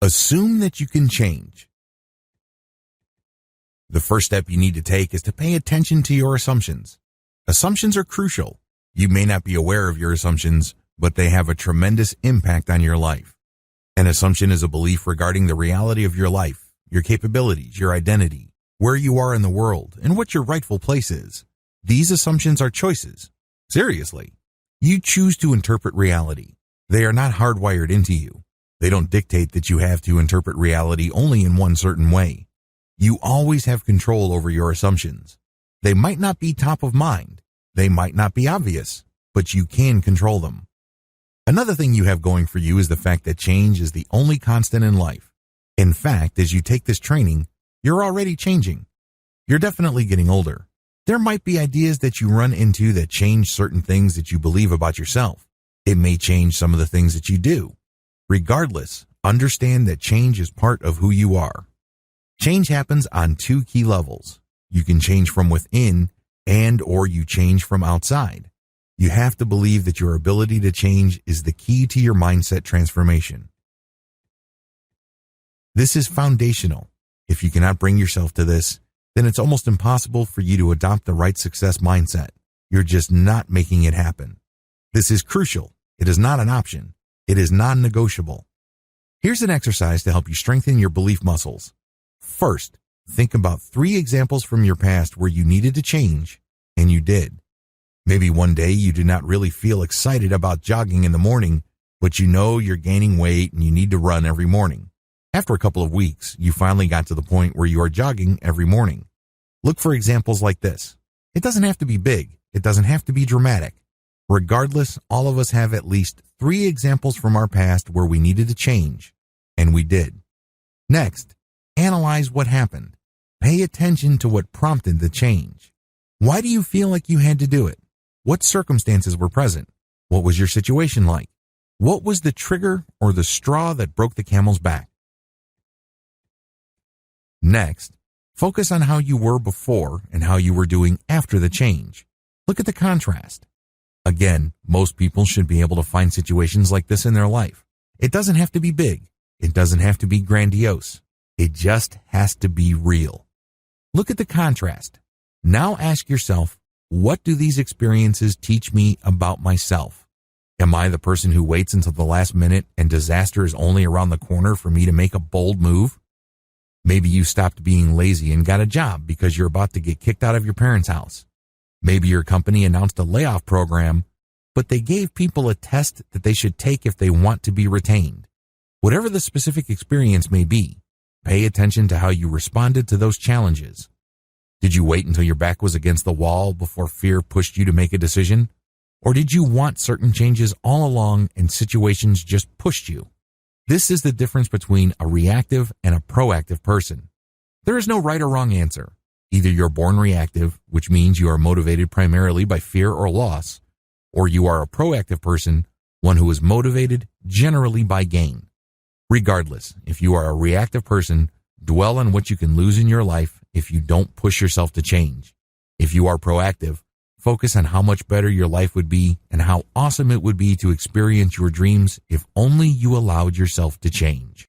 Assume that you can change. The first step you need to take is to pay attention to your assumptions. Assumptions are crucial. You may not be aware of your assumptions, but they have a tremendous impact on your life. An assumption is a belief regarding the reality of your life, your capabilities, your identity, where you are in the world, and what your rightful place is. These assumptions are choices. Seriously. You choose to interpret reality. They are not hardwired into you. They don't dictate that you have to interpret reality only in one certain way. You always have control over your assumptions. They might not be top of mind. They might not be obvious, but you can control them. Another thing you have going for you is the fact that change is the only constant in life. In fact, as you take this training, you're already changing. You're definitely getting older. There might be ideas that you run into that change certain things that you believe about yourself. It may change some of the things that you do. Regardless, understand that change is part of who you are. Change happens on two key levels. You can change from within or you change from outside. You have to believe that your ability to change is the key to your mindset transformation. This is foundational. If you cannot bring yourself to this, then it's almost impossible for you to adopt the right success mindset. You're just not making it happen. This is crucial. It is not an option. It is non-negotiable. Here's an exercise to help you strengthen your belief muscles. First, think about 3 examples from your past where you needed to change, and you did. Maybe one day you do not really feel excited about jogging in the morning, but you know you're gaining weight and you need to run every morning. After a couple of weeks, you finally got to the point where you are jogging every morning. Look for examples like this. It doesn't have to be big. It doesn't have to be dramatic. Regardless, all of us have at least 3 examples from our past where we needed to change, and we did. Next, analyze what happened. Pay attention to what prompted the change. Why do you feel like you had to do it? What circumstances were present? What was your situation like? What was the trigger or the straw that broke the camel's back? Next, focus on how you were before and how you were doing after the change. Look at the contrast. Again, most people should be able to find situations like this in their life. It doesn't have to be big. It doesn't have to be grandiose. It just has to be real. Look at the contrast. Now ask yourself, what do these experiences teach me about myself? Am I the person who waits until the last minute and disaster is only around the corner for me to make a bold move? Maybe you stopped being lazy and got a job because you're about to get kicked out of your parents' house. Maybe your company announced a layoff program, but they gave people a test that they should take if they want to be retained. Whatever the specific experience may be, pay attention to how you responded to those challenges. Did you wait until your back was against the wall before fear pushed you to make a decision? Or did you want certain changes all along and situations just pushed you? This is the difference between a reactive and a proactive person. There is no right or wrong answer. Either you're born reactive, which means you are motivated primarily by fear or loss, or you are a proactive person, one who is motivated generally by gain. Regardless, if you are a reactive person, dwell on what you can lose in your life if you don't push yourself to change. If you are proactive, focus on how much better your life would be and how awesome it would be to experience your dreams if only you allowed yourself to change.